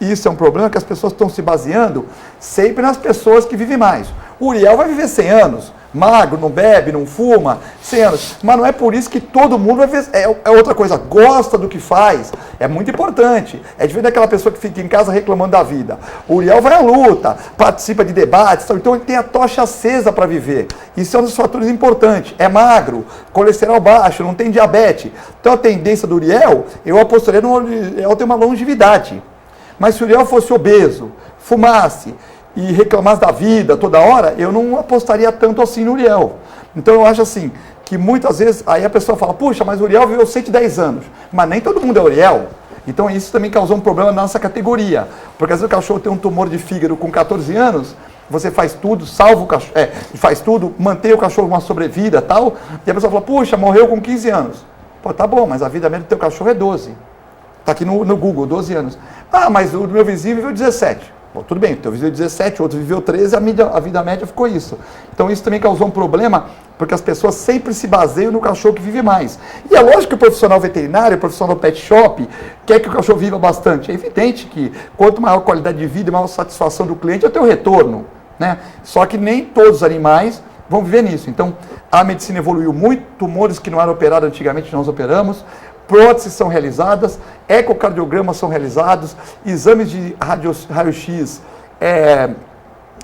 isso é um problema, que as pessoas estão se baseando sempre nas pessoas que vivem mais. O Uriel vai viver 100 anos, magro, não bebe, não fuma, 100 anos. Mas não é por isso que todo mundo vai viver, é outra coisa, gosta do que faz, é muito importante. É diferente daquela pessoa que fica em casa reclamando da vida. O Uriel vai à luta, participa de debates, então ele tem a tocha acesa para viver. Isso é um dos fatores importantes. É magro, colesterol baixo, não tem diabetes. Então a tendência do Uriel, eu apostaria no Uriel ter uma longevidade. Mas se o Uriel fosse obeso, fumasse e reclamasse da vida toda hora, eu não apostaria tanto assim no Uriel. Então eu acho assim, que muitas vezes, aí a pessoa fala, puxa, mas o Uriel viveu 110 anos, mas nem todo mundo é Uriel. Então isso também causou um problema na nossa categoria, porque às vezes o cachorro tem um tumor de fígado com 14 anos, você faz tudo, salva o cachorro, faz tudo, mantém o cachorro uma sobrevida e tal, e a pessoa fala, puxa, morreu com 15 anos. Pô, tá bom, mas a vida média do teu cachorro é 12. Tá aqui no Google, 12 anos. Ah, mas o meu vizinho viveu 17. Bom, tudo bem, o teu viveu 17, o outro viveu 13, a vida média ficou isso. Então isso também causou um problema, porque as pessoas sempre se baseiam no cachorro que vive mais. E é lógico que o profissional veterinário, o profissional pet shop, quer que o cachorro viva bastante. É evidente que quanto maior a qualidade de vida e maior a satisfação do cliente, é o teu retorno, né? Só que nem todos os animais vão viver nisso. Então a medicina evoluiu muito, tumores que não eram operados antigamente nós operamos, próteses são realizadas, ecocardiogramas são realizados, exames de raio-x,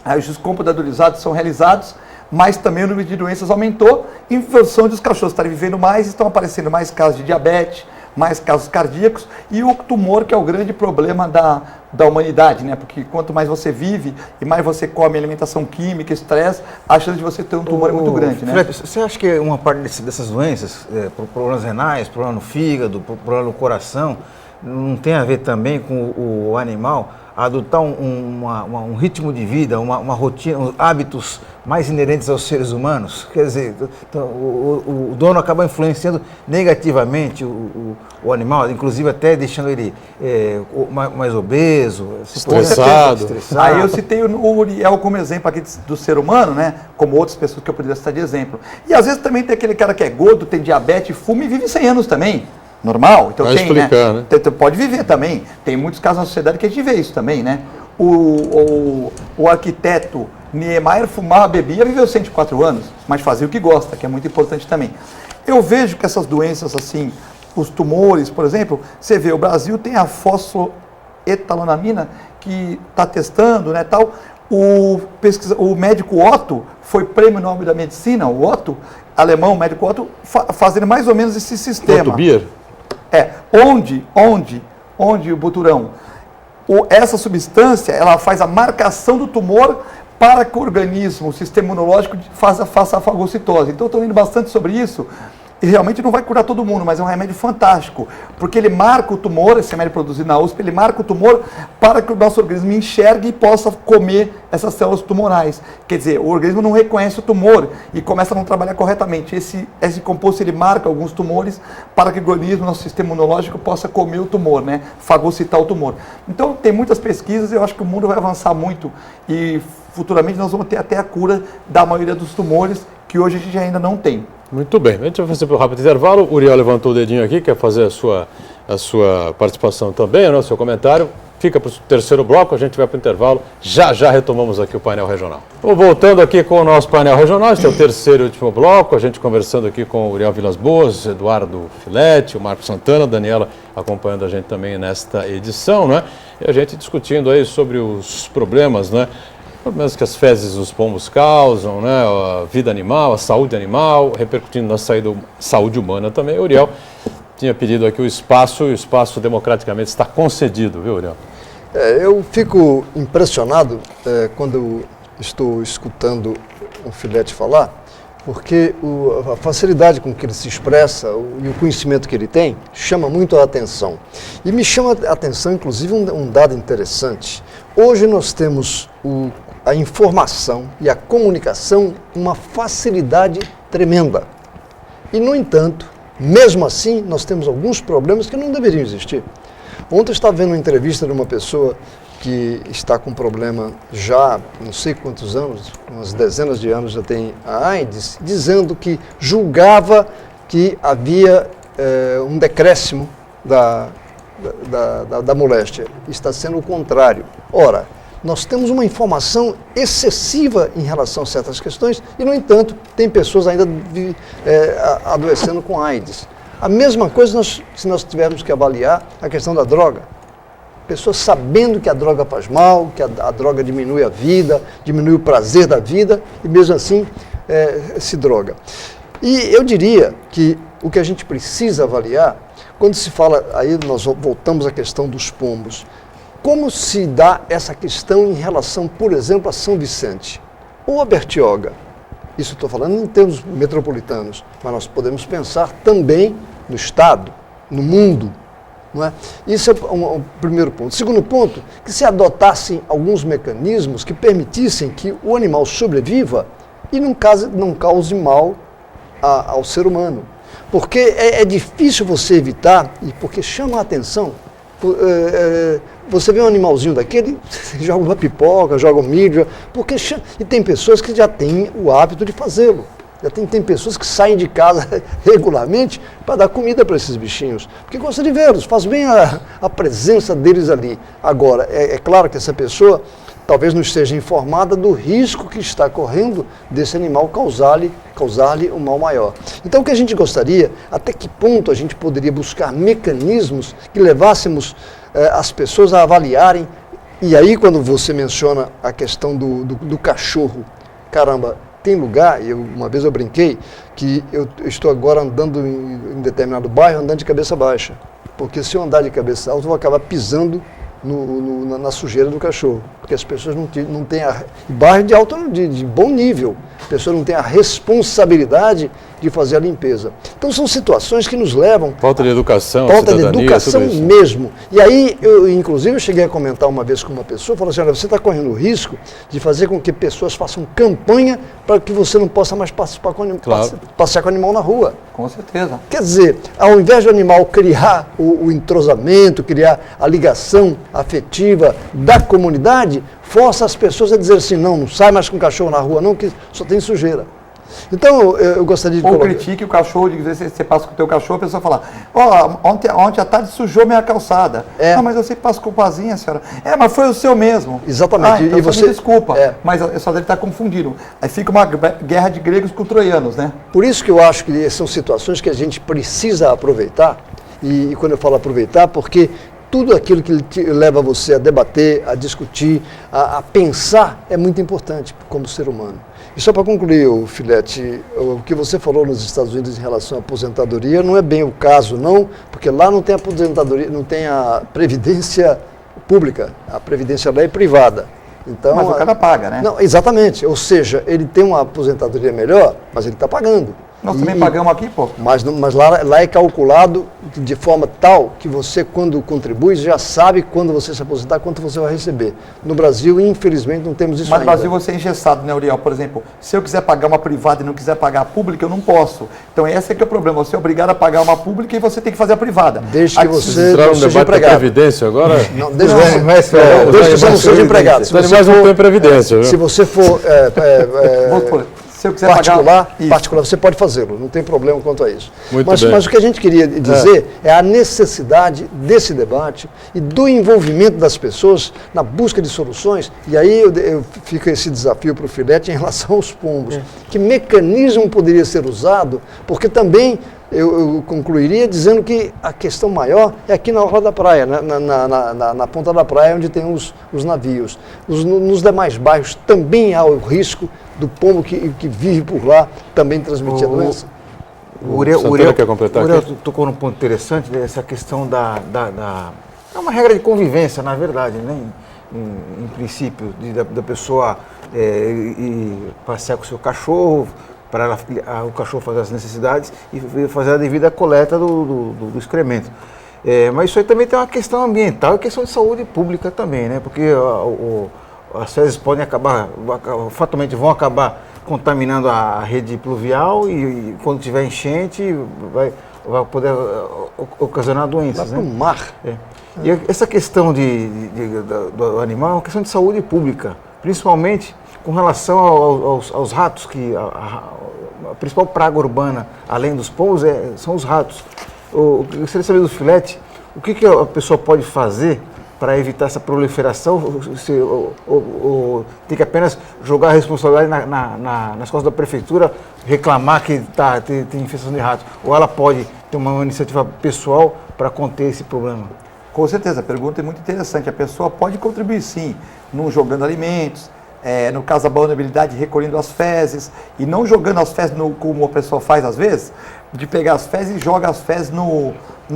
raio-x computadorizados são realizados, mas também o número de doenças aumentou em função dos cachorros estarem vivendo mais, estão aparecendo mais casos de diabetes, mais casos cardíacos e o tumor, que é o grande problema da humanidade, né? Porque quanto mais você vive e mais você come alimentação química, estresse, a chance de você ter um tumor é muito grande, né? Fred, você acha que uma parte dessas doenças, problemas renais, problema no fígado, problema no coração, não tem a ver também com o animal adotar um ritmo de vida, uma rotina, hábitos mais inerentes aos seres humanos? Quer dizer, então, o dono acaba influenciando negativamente o animal, inclusive até deixando ele mais obeso, estressado. Aí eu citei o Uriel como exemplo aqui do ser humano, né? Como outras pessoas que eu poderia citar de exemplo. E às vezes também tem aquele cara que é gordo, tem diabetes, fuma e vive 100 anos também. Normal? Então vai tem, explicar, né? Pode viver também. Tem muitos casos na sociedade que a gente vê isso também, né? O arquiteto Niemeyer fumava, bebia, viveu 104 anos, mas fazia o que gosta, que é muito importante também. Eu vejo que essas doenças, assim, os tumores, por exemplo, você vê, o Brasil tem a fosfoetalonamina que está testando, né, tal. O médico Otto foi prêmio Nobel da Medicina, o Otto, alemão, o médico Otto, fazendo mais ou menos esse sistema. Otto Bier? Onde o Buturão, essa substância, ela faz a marcação do tumor para que o organismo, o sistema imunológico, faça a fagocitose. Então, eu estou lendo bastante sobre isso. E realmente não vai curar todo mundo, mas é um remédio fantástico, porque ele marca o tumor, esse remédio produzido na USP, ele marca o tumor para que o nosso organismo enxergue e possa comer essas células tumorais. Quer dizer, o organismo não reconhece o tumor e começa a não trabalhar corretamente. Esse composto, ele marca alguns tumores para que o organismo, nosso sistema imunológico, possa comer o tumor, né? Fagocitar o tumor. Então, tem muitas pesquisas, eu acho que o mundo vai avançar muito e futuramente nós vamos ter até a cura da maioria dos tumores que hoje a gente ainda não tem. Muito bem, a gente vai fazer um rápido intervalo. O Uriel levantou o dedinho aqui, quer fazer a sua participação também, né, o seu comentário. Fica para o terceiro bloco, a gente vai para o intervalo. Já retomamos aqui o painel regional. Bom, voltando aqui com o nosso painel regional, este é o terceiro e último bloco, a gente conversando aqui com o Uriel Vilas Boas, Eduardo Filete, o Marco Santana, a Daniela acompanhando a gente também nesta edição, né? E a gente discutindo aí sobre os problemas, né? Problemas que as fezes dos pombos causam, né? A vida animal, a saúde animal, repercutindo na saúde humana também. O Uriel tinha pedido aqui o espaço, e o espaço democraticamente está concedido, viu, Uriel? Eu fico impressionado quando estou escutando o Filete falar, porque a facilidade com que ele se expressa e o conhecimento que ele tem chama muito a atenção. E me chama a atenção, inclusive, um dado interessante. Hoje nós temos a informação e a comunicação com uma facilidade tremenda. E, no entanto, Mesmo assim, nós temos alguns problemas que não deveriam existir. Ontem eu estava vendo uma entrevista de uma pessoa que está com problema já, não sei quantos anos, umas dezenas de anos já tem a AIDS, dizendo que julgava que havia um decréscimo da moléstia. Está sendo o contrário. Ora, nós temos uma informação excessiva em relação a certas questões e, no entanto, tem pessoas ainda adoecendo com AIDS. A mesma coisa se nós tivermos que avaliar a questão da droga. Pessoas sabendo que a droga faz mal, que a droga diminui a vida, diminui o prazer da vida e mesmo assim se droga. E eu diria que o que a gente precisa avaliar, quando se fala, aí nós voltamos à questão dos pombos, como se dá essa questão em relação, por exemplo, a São Vicente ou a Bertioga? Isso estou falando em termos metropolitanos, mas nós podemos pensar também no Estado, no mundo. Não é? Isso é o primeiro ponto. Segundo ponto, que se adotassem alguns mecanismos que permitissem que o animal sobreviva e não cause mal ao ser humano. Porque é difícil você evitar, e porque chama a atenção. Você vê um animalzinho daquele, joga uma pipoca, joga um milho, e tem pessoas que já têm o hábito de fazê-lo. Já tem pessoas que saem de casa regularmente para dar comida para esses bichinhos, porque gosta de vê-los, faz bem a presença deles ali. Agora, é claro que essa pessoa talvez não esteja informada do risco que está correndo desse animal causar-lhe um mal maior. Então, o que a gente gostaria, até que ponto a gente poderia buscar mecanismos que levássemos as pessoas a avaliarem, e aí quando você menciona a questão do cachorro, caramba, tem lugar, uma vez eu brinquei, que eu estou agora andando em determinado bairro, andando de cabeça baixa, porque se eu andar de cabeça alta, eu vou acabar pisando na sujeira do cachorro, porque as pessoas não têm bairro de bom nível, as pessoas não têm a responsabilidade de fazer a limpeza. Então são situações que nos levam... Falta de educação, falta de cidadania, educação tudo isso. mesmo. E aí, inclusive, eu cheguei a comentar uma vez com uma pessoa, falou assim, olha, você está correndo o risco de fazer com que pessoas façam campanha para que você não possa mais passear com o animal na rua. Com certeza. Quer dizer, ao invés do animal criar o entrosamento, criar a ligação afetiva da comunidade, força as pessoas a dizer assim, não sai mais com o cachorro na rua não, que só tem sujeira. Então, eu gostaria de Ou critique o cachorro, de dizer, você passa com o teu cachorro, a pessoa fala, ontem à tarde sujou minha calçada. Não, mas eu sempre passo com o pazinho, senhora. Mas foi o seu mesmo. Exatamente. Então e você me desculpa, mas só dele está confundido. Aí fica uma guerra de gregos com troianos, né? Por isso que eu acho que são situações que a gente precisa aproveitar, e quando eu falo aproveitar, porque tudo aquilo que leva você a debater, a discutir, a pensar, é muito importante como ser humano. E só para concluir, Filete, o que você falou nos Estados Unidos em relação à aposentadoria não é bem o caso, não, porque lá não tem aposentadoria, não tem a previdência pública, a previdência lá é privada. Então, mas o cara paga, né? Não, exatamente, ou seja, ele tem uma aposentadoria melhor, mas ele está pagando. Nós também pagamos aqui, pô. Mas lá é calculado de forma tal que você, quando contribui, já sabe quando você se aposentar, quanto você vai receber. No Brasil, infelizmente, não temos isso ainda. Mas no Brasil você é engessado, né, Uriel? Por exemplo, se eu quiser pagar uma privada e não quiser pagar a pública, eu não posso. Então esse é que é o problema. Você é obrigado a pagar uma pública e você tem que fazer a privada. Desde que você não seja seja empregado. Previdência agora? Não, desde que você não seja empregado. Os animais não têm previdência. Se você for... Se eu quiser particular, você pode fazê-lo, não tem problema quanto a isso. Mas o que a gente queria dizer é a necessidade desse debate e do envolvimento das pessoas na busca de soluções. E aí fica esse desafio para o Filete em relação aos pombos. Que mecanismo poderia ser usado? Porque também eu concluiria dizendo que a questão maior é aqui na orla da praia, na ponta da praia onde tem os navios. Nos demais bairros também há o risco do pombo que vive por lá também transmitir a doença. O Uriel quer completar aqui? O Uriel tocou num ponto interessante, essa questão é uma regra de convivência, na verdade, né? Em princípio, da pessoa ir passear com o seu cachorro, para o cachorro fazer as necessidades e fazer a devida coleta do excremento. Mas isso aí também tem uma questão ambiental e questão de saúde pública também, né? Porque as fezes podem fatalmente vão acabar contaminando a rede pluvial e quando tiver enchente vai poder ocasionar doenças. Vai para o mar. E essa questão do animal é uma questão de saúde pública, principalmente com relação aos ratos, que a principal praga urbana, além dos pombos, são os ratos. Eu gostaria de saber do Filete, o que a pessoa pode fazer para evitar essa proliferação, ou tem que apenas jogar a responsabilidade nas costas da prefeitura, reclamar que tem infestação de ratos, ou ela pode ter uma iniciativa pessoal para conter esse problema? Com certeza, a pergunta é muito interessante. A pessoa pode contribuir sim, jogando alimentos, no caso da vulnerabilidade, recolhendo as fezes, e não jogando as fezes como a pessoa faz às vezes, de pegar as fezes e joga as fezes no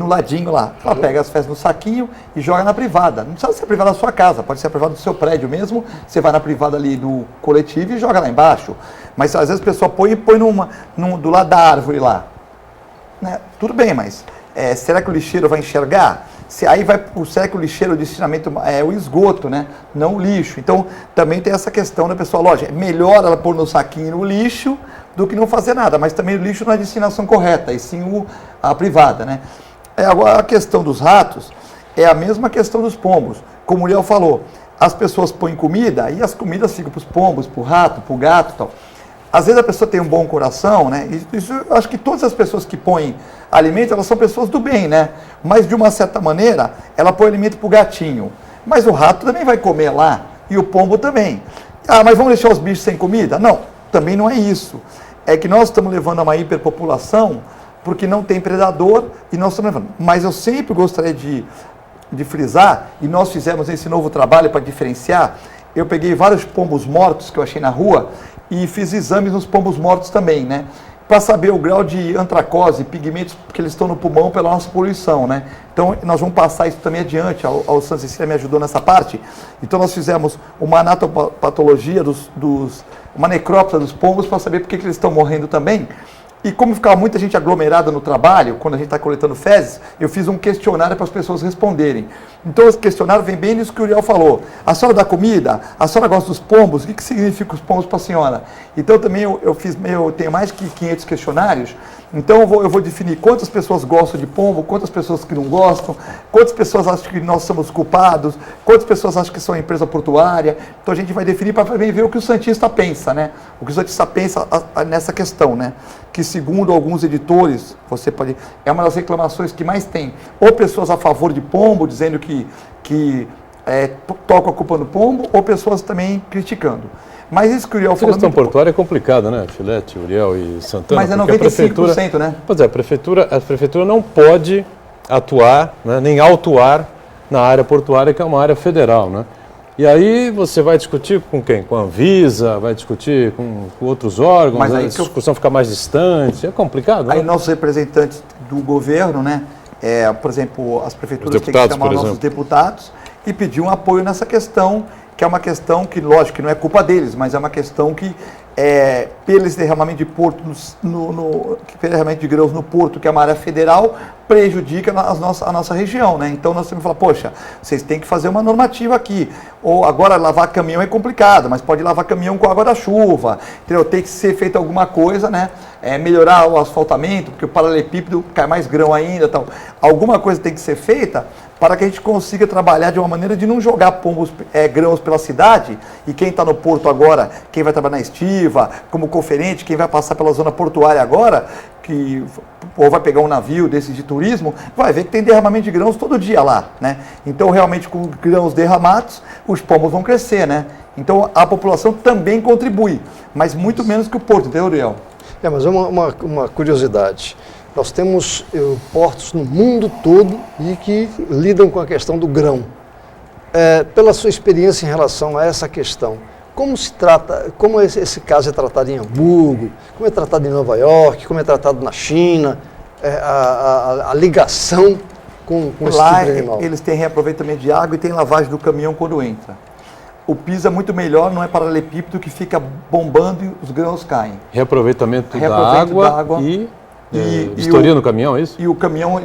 ladinho lá. Ela pega as fezes no saquinho e joga na privada. Não precisa ser a privada da sua casa, pode ser a privada do seu prédio mesmo. Você vai na privada ali do coletivo e joga lá embaixo. Mas às vezes a pessoa põe do lado da árvore lá. Né? Tudo bem, mas será que o lixeiro vai enxergar? Será que o lixeiro, o destinamento é o esgoto, né? Não o lixo. Então, também tem essa questão da pessoa, lógico, é melhor ela pôr no saquinho o lixo do que não fazer nada, mas também o lixo não é a destinação correta, e sim a privada, né? Agora, a questão dos ratos é a mesma questão dos pombos. Como o Uriel falou, as pessoas põem comida e as comidas ficam para os pombos, para o rato, para o gato e tal. Às vezes a pessoa tem um bom coração, né? Isso, eu acho que todas as pessoas que põem alimento, elas são pessoas do bem, né? Mas de uma certa maneira, ela põe alimento para o gatinho. Mas o rato também vai comer lá e o pombo também. Ah, mas vamos deixar os bichos sem comida? Não, também não é isso. É que nós estamos levando a uma hiperpopulação porque não tem predador e nós estamos levando. Mas eu sempre gostaria de frisar, e nós fizemos esse novo trabalho para diferenciar. Eu peguei vários pombos mortos que eu achei na rua e fiz exames nos pombos mortos também, né? Para saber o grau de antracose, pigmentos que eles estão no pulmão pela nossa poluição, né? Então, nós vamos passar isso também adiante. A Santa Cecília me ajudou nessa parte. Então, nós fizemos uma anatopatologia uma necrópsia dos pombos para saber por que eles estão morrendo também. E como ficava muita gente aglomerada no trabalho, quando a gente está coletando fezes, eu fiz um questionário para as pessoas responderem. Então, esse questionário vem bem nisso que o Uriel falou. A senhora dá comida? A senhora gosta dos pombos? O que significa os pombos para a senhora? Então, também eu tenho mais que 500 questionários. Então, eu vou definir quantas pessoas gostam de pombo, quantas pessoas que não gostam, quantas pessoas acham que nós somos culpados, quantas pessoas acham que são empresa portuária. Então, a gente vai definir para também ver o que o Santista pensa, né? O que o Santista pensa nessa questão, né? Que segundo alguns editores, é uma das reclamações que mais tem, ou pessoas a favor de pombo, dizendo que tocam a culpa no pombo, ou pessoas também criticando. Mas isso que o Uriel falou... A questão portuária é complicada, né? Filete, Uriel e Santana. Mas é 95%, né? Pois é, a prefeitura não pode atuar, né, nem autuar na área portuária, que é uma área federal, né? E aí você vai discutir com quem? Com a Anvisa, vai discutir com outros órgãos, mas aí a discussão fica mais distante, é complicado, né? Aí nossos representantes do governo, né? Por exemplo, as prefeituras têm que chamar nossos deputados e pedir um apoio nessa questão, que é uma questão que, lógico, que não é culpa deles, mas é uma questão que, pelo derramamento de porto, derramamento de grãos no porto, que é uma área federal, prejudica a nossa região, né? Então nós temos que falar, poxa, vocês têm que fazer uma normativa aqui. Ou agora lavar caminhão é complicado, mas pode lavar caminhão com água da chuva, entendeu? Tem que ser feita alguma coisa, né? Melhorar o asfaltamento, porque o paralelepípedo cai mais grão ainda, tal. Alguma coisa tem que ser feita para que a gente consiga trabalhar de uma maneira de não jogar grãos pela cidade, e quem está no porto agora, quem vai trabalhar na estiva, como conferente, quem vai passar pela zona portuária agora, ou vai pegar um navio desses de turismo, vai ver que tem derramamento de grãos todo dia lá, né? Então, realmente, com grãos derramados, os pombos vão crescer, né? Então, a população também contribui, mas muito menos que o porto, entendeu, Uriel? Mas uma curiosidade. Nós temos portos no mundo todo e que lidam com a questão do grão. Pela sua experiência em relação a essa questão, como esse caso é tratado em Hamburgo, como é tratado em Nova York, como é tratado na China, a ligação com esse lá, tipo de animal? Eles têm reaproveitamento de água e tem lavagem do caminhão quando entra. O piso é muito melhor, não é paralelepípedo que fica bombando e os grãos caem. Reaproveitamento da água e vistoria no caminhão, é isso? E o caminhão,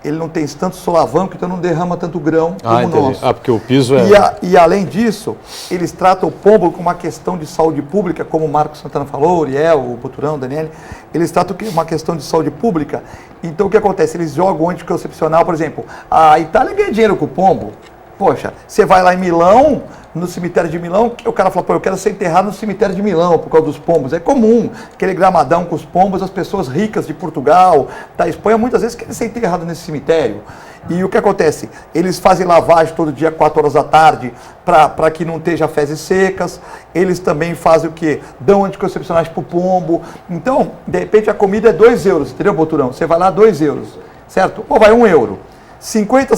ele não tem tanto solavanco, então não derrama tanto grão como o nosso. Porque o piso é... E além disso, eles tratam o pombo como uma questão de saúde pública, como o Marcos Santana falou, o Uriel, o Boturão, o Daniel, eles tratam uma questão de saúde pública. Então o que acontece? Eles jogam anticoncepcional, por exemplo, a Itália ganha dinheiro com o pombo. Poxa, você vai lá em Milão, no cemitério de Milão, o cara fala, pô, eu quero ser enterrado no cemitério de Milão por causa dos pombos. É comum, aquele gramadão com os pombos, as pessoas ricas de Portugal, da Espanha, muitas vezes querem ser enterrados nesse cemitério. E o que acontece? Eles fazem lavagem todo dia, 4 horas da tarde, para que não esteja fezes secas. Eles também fazem o quê? Dão anticoncepcionais para o pombo. Então, de repente, a comida é 2 euros, entendeu, Boturão? Você vai lá, 2 euros, certo? Ou vai 1 euro. 50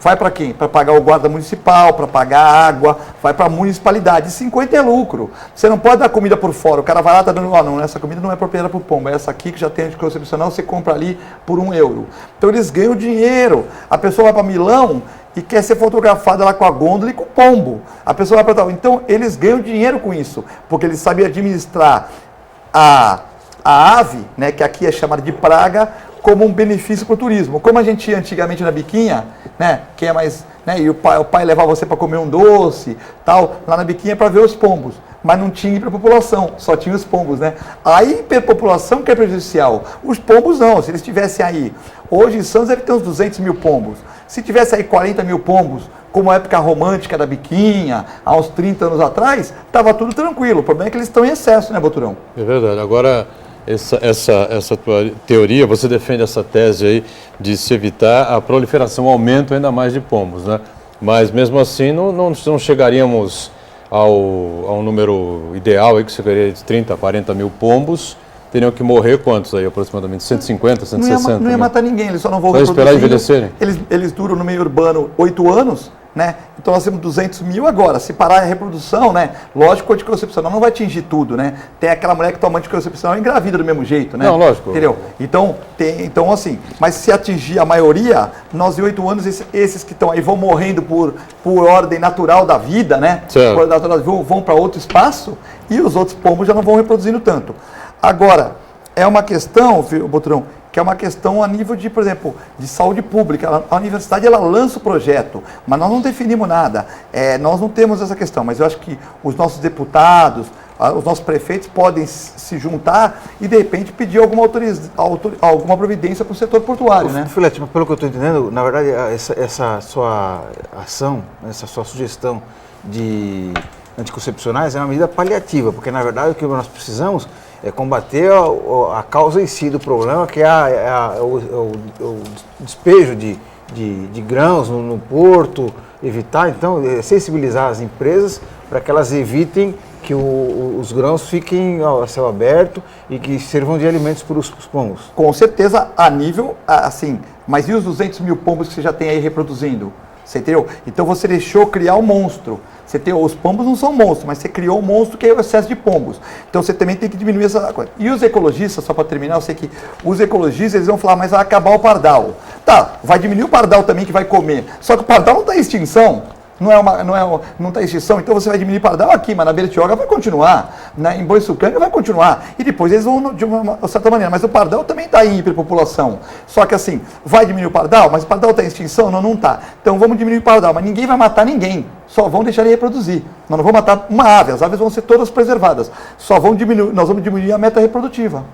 vai para quem? Para pagar o guarda municipal, para pagar a água, vai para a municipalidade. 50 é lucro. Você não pode dar comida por fora. O cara vai lá e está dando, não, essa comida não é propriedade para o pombo, é essa aqui que já tem anticoncepcional, você compra ali por 1 euro. Então eles ganham dinheiro. A pessoa vai para Milão e quer ser fotografada lá com a gôndola e com o pombo. A pessoa vai para tal. Então eles ganham dinheiro com isso, porque eles sabem administrar a ave, né, que aqui é chamada de praga, como um benefício para o turismo. Como a gente ia antigamente na Biquinha, né, que é mais, né, e o pai levava você para comer um doce, tal, lá na Biquinha para ver os pombos, mas não tinha hiperpopulação, só tinha os pombos, né? A hiperpopulação que é prejudicial, os pombos não, se eles estivessem aí, hoje em Santos deve ter uns 200 mil pombos, se tivesse aí 40 mil pombos, como a época romântica da Biquinha, há uns 30 anos atrás, estava tudo tranquilo, o problema é que eles estão em excesso, né, Boturão? É verdade, agora... Essa tua teoria, você defende essa tese aí de se evitar a proliferação, o aumento ainda mais de pombos, né? Mas mesmo assim não chegaríamos ao número ideal aí, que seria de 30, 40 mil pombos. Teriam que morrer quantos aí, aproximadamente? 150, 160? Não ia matar ninguém, eles só não vão reproduzir. Esperar envelhecerem? Eles duram no meio urbano 8 anos, né? Então nós temos 200 mil agora. Se parar a reprodução, né? Lógico que o anticoncepcional não vai atingir tudo, né? Tem aquela mulher que toma anticoncepcional e engravida do mesmo jeito, né? Não, lógico. Entendeu? Então assim, mas se atingir a maioria, nós em 8 anos, esses que estão aí vão morrendo por ordem natural da vida, né? Certo. Por ordem natural da vida, vão para outro espaço e os outros pombos já não vão reproduzindo tanto. Agora, é uma questão, Boturão, que é uma questão a nível de, por exemplo, de saúde pública. A universidade, ela lança o projeto, mas nós não definimos nada. Nós não temos essa questão, mas eu acho que os nossos deputados, os nossos prefeitos podem se juntar e, de repente, pedir alguma providência para o setor portuário, né? Filete, mas pelo que eu estou entendendo, na verdade, essa sua ação, essa sua sugestão de anticoncepcionais é uma medida paliativa, porque, na verdade, o que nós precisamos é combater a causa em si do problema, que é o despejo de grãos no porto, evitar, então, sensibilizar as empresas para que elas evitem que os grãos fiquem a céu aberto e que sirvam de alimentos para os pombos. Com certeza, a nível, assim, mas e os 200 mil pombos que você já tem aí reproduzindo? Você entendeu? Então você deixou criar um monstro. Os pombos não são monstros, mas você criou um monstro que é o excesso de pombos. Então você também tem que diminuir essa coisa. E os ecologistas, só para terminar, eu sei que os ecologistas eles vão falar, mas vai acabar o pardal. Tá, vai diminuir o pardal também que vai comer. Só que o pardal não está em extinção. Não está em extinção, então você vai diminuir pardal aqui, mas na Bertioga vai continuar, né? Em Boiçucanga vai continuar, e depois eles vão de uma certa maneira, mas o pardal também está em hiperpopulação, só que assim, vai diminuir o pardal, mas o pardal está em extinção? Não está, então vamos diminuir o pardal, mas ninguém vai matar ninguém, só vão deixar ele reproduzir, nós não vamos matar uma ave, as aves vão ser todas preservadas, nós vamos diminuir a meta reprodutiva.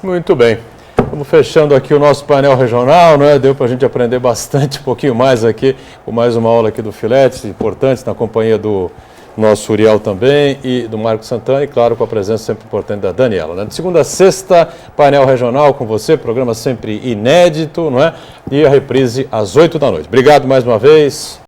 Muito bem. Estamos fechando aqui o nosso painel regional, né? Deu para a gente aprender bastante, um pouquinho mais aqui, com mais uma aula aqui do Filete, importante, na companhia do nosso Uriel também e do Marcos Santana, e claro, com a presença sempre importante da Daniela, né? De segunda a sexta, painel regional com você, programa sempre inédito, não é? E a reprise às 8 da noite. Obrigado mais uma vez.